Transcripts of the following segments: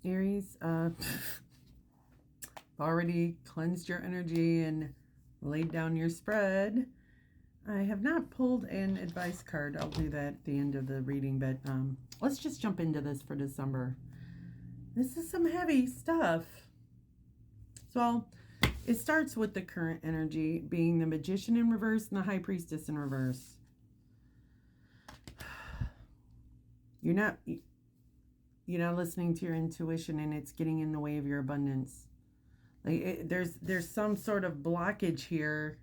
Aries, already cleansed your energy and laid down your spread. I have not pulled an advice card. I'll do that at the end of the reading, but let's just jump into this for December. This is some heavy stuff. So it starts with the current energy being the Magician in reverse and the High Priestess in reverse. You're not listening to your intuition, and it's getting in the way of your abundance. There's some sort of blockage here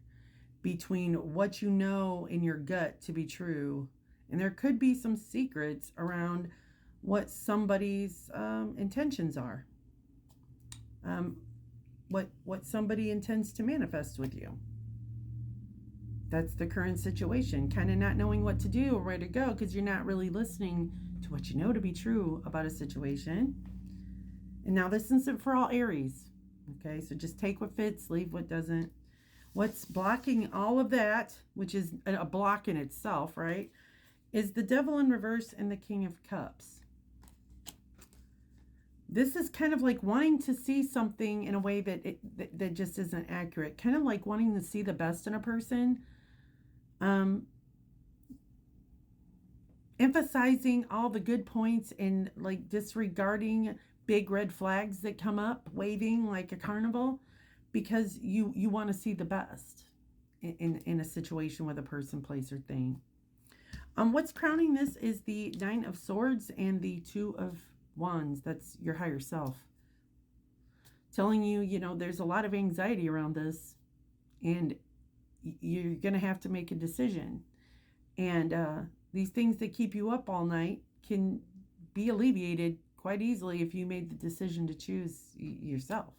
between what you know in your gut to be true, and there could be some secrets around what somebody's intentions are, what somebody intends to manifest with you. That's the current situation, kind of not knowing what to do or where to go because you're not really listening to what you know to be true about a situation. And now this isn't for all Aries. Okay, so just take what fits, leave what doesn't. What's blocking all of that, which is a block in itself, right, is the Devil in reverse and the King of Cups. This is kind of like wanting to see something in a way that just isn't accurate. Kind of like wanting to see the best in a person. Emphasizing all the good points and like disregarding big red flags that come up, waving like a carnival, because you want to see the best in a situation with a person, place, or thing. What's crowning this is the Nine of Swords and the Two of Wands. That's your higher self. Telling you, there's a lot of anxiety around this, and you're going to have to make a decision. And these things that keep you up all night can be alleviated quite easily if you made the decision to choose yourself.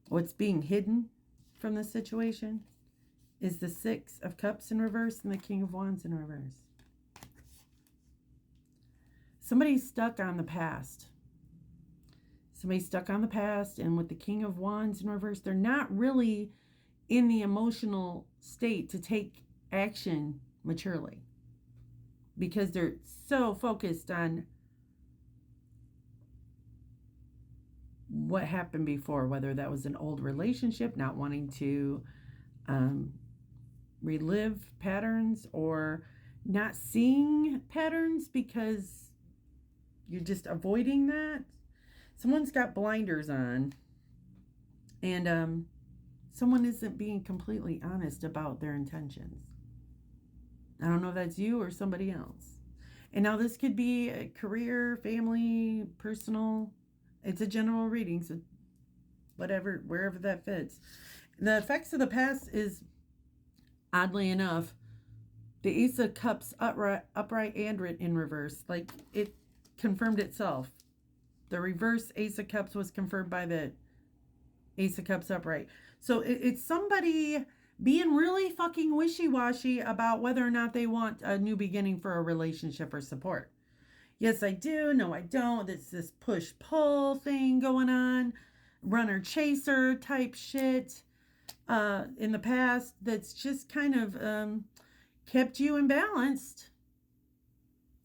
What's being hidden from this situation is the Six of Cups in reverse and the King of Wands in reverse. Somebody's stuck on the past. Somebody's stuck on the past, and with the King of Wands in reverse, they're not really in the emotional state to take action maturely because they're so focused on what happened before, whether that was an old relationship, not wanting to relive patterns, or not seeing patterns because you're just avoiding that. Someone's got blinders on, and someone isn't being completely honest about their intentions. I don't know if that's you or somebody else. And now this could be a career, family, personal. It's a general reading, so whatever, wherever that fits. The effects of the past is, oddly enough, the Ace of Cups upright and in reverse. Like, it confirmed itself. The reverse Ace of Cups was confirmed by the Ace of Cups upright. So it's somebody being really fucking wishy-washy about whether or not they want a new beginning for a relationship or support. Yes, I do. No, I don't. It's this push-pull thing going on. Runner-chaser type shit in the past that's just kind of kept you imbalanced.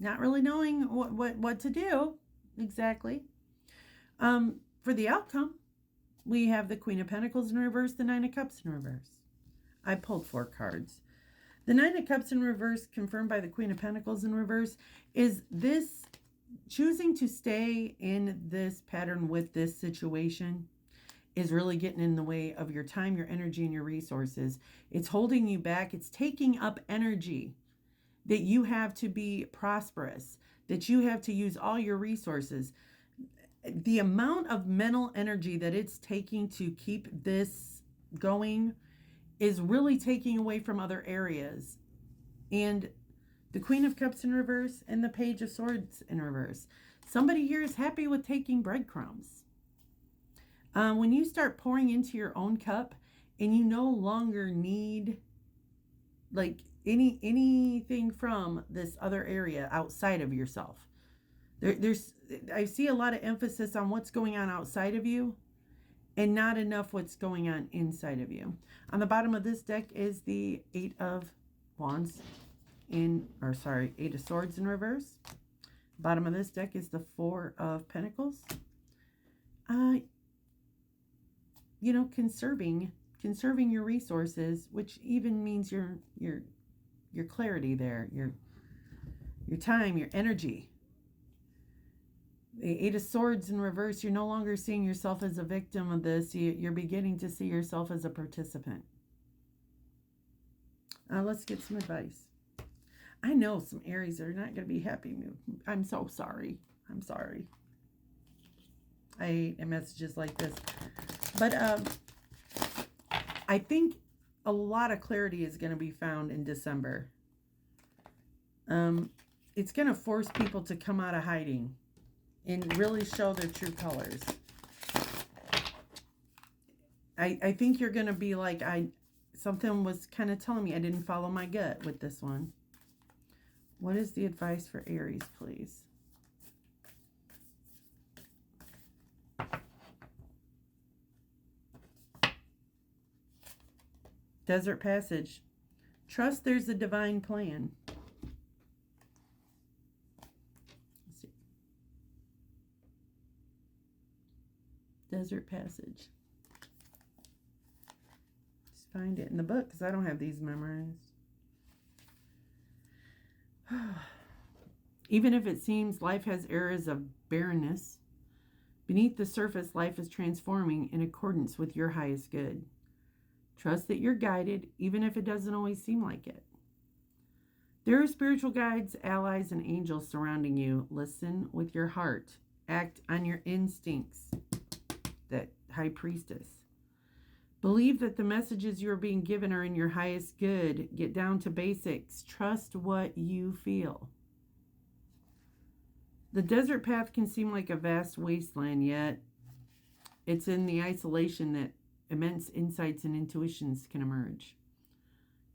Not really knowing what to do exactly. For the outcome, we have the Queen of Pentacles in reverse, the Nine of Cups in reverse. I pulled 4 cards. The Nine of Cups in reverse, confirmed by the Queen of Pentacles in reverse, is this choosing to stay in this pattern with this situation is really getting in the way of your time, your energy, and your resources. It's holding you back. It's taking up energy that you have to be prosperous, that you have to use all your resources. The amount of mental energy that it's taking to keep this going is really taking away from other areas. And the Queen of Cups in reverse and the Page of Swords in reverse. Somebody here is happy with taking breadcrumbs. When you start pouring into your own cup and you no longer need like anything from this other area outside of yourself. I see a lot of emphasis on what's going on outside of you and not enough what's going on inside of you. On the bottom of this deck is the Eight of Swords in reverse, Bottom of this deck is the Four of Pentacles. Uh, you know, conserving your resources, which even means your clarity there, your time, your energy. The Eight of Swords in reverse, you're no longer seeing yourself as a victim of this. You're beginning to see yourself as a participant. Let's get some advice. I know some Aries are not going to be happy. I'm so sorry. I'm sorry. I hate messages like this. But I think a lot of clarity is going to be found in December. It's going to force people to come out of hiding and really show their true colors. I think you're going to be like, something was kind of telling me I didn't follow my gut with this one. What is the advice for Aries, please? Desert Passage. Trust there's a divine plan. Let's see. Desert Passage. Just find it in the book because I don't have these memorized. Even if it seems life has eras of barrenness, beneath the surface, life is transforming in accordance with your highest good. Trust that you're guided, even if it doesn't always seem like it. There are spiritual guides, allies, and angels surrounding you. Listen with your heart. Act on your instincts. That High Priestess. Believe that the messages you are being given are in your highest good. Get down to basics. Trust what you feel. The desert path can seem like a vast wasteland, yet it's in the isolation that immense insights and intuitions can emerge.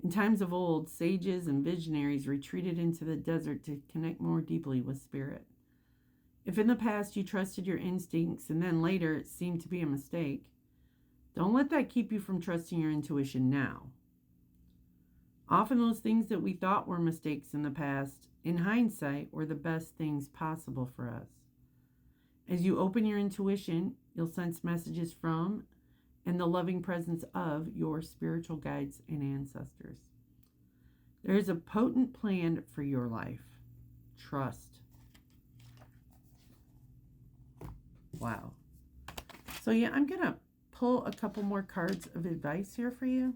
In times of old, sages and visionaries retreated into the desert to connect more deeply with spirit. If in the past you trusted your instincts and then later it seemed to be a mistake, don't let that keep you from trusting your intuition now. Often those things that we thought were mistakes in the past, in hindsight, were the best things possible for us. As you open your intuition, you'll sense messages from and the loving presence of your spiritual guides and ancestors. There is a potent plan for your life. Trust. Wow. So yeah, I'm going to pull a couple more cards of advice here for you.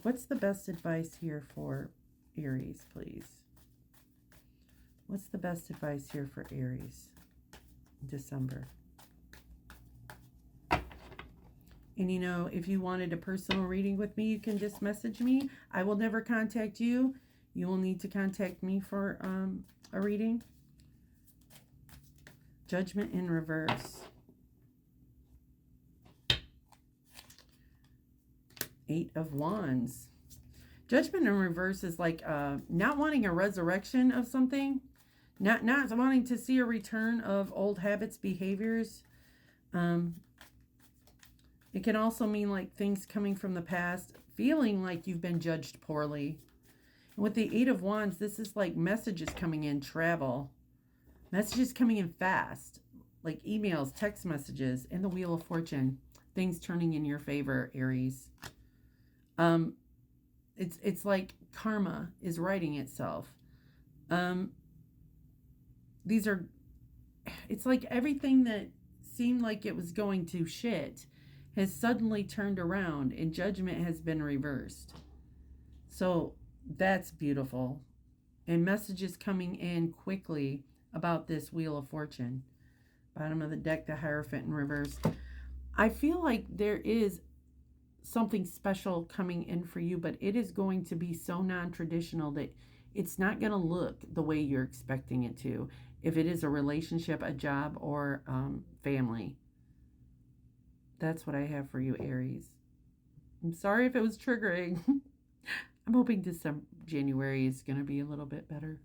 What's the best advice here for Aries, please? What's the best advice here for Aries in December? And you know, if you wanted a personal reading with me, you can just message me. I will never contact you. You will need to contact me for a reading. Judgment in reverse. Eight of Wands. Judgment in reverse is like not wanting a resurrection of something. Not wanting to see a return of old habits, behaviors. It can also mean like things coming from the past, feeling like you've been judged poorly. And with the Eight of Wands, this is like messages coming in, travel. Messages coming in fast, like emails, text messages, and the Wheel of Fortune. Things turning in your favor, Aries. It's like karma is writing itself. It's like everything that seemed like it was going to shit has suddenly turned around and judgment has been reversed. So that's beautiful. And messages coming in quickly about this Wheel of Fortune. Bottom of the deck, the Hierophant in reverse. I feel like there is something special coming in for you, but it is going to be so non-traditional that it's not going to look the way you're expecting it to. If it is a relationship, a job, or family. That's what I have for you, Aries. I'm sorry if it was triggering. I'm hoping January is going to be a little bit better.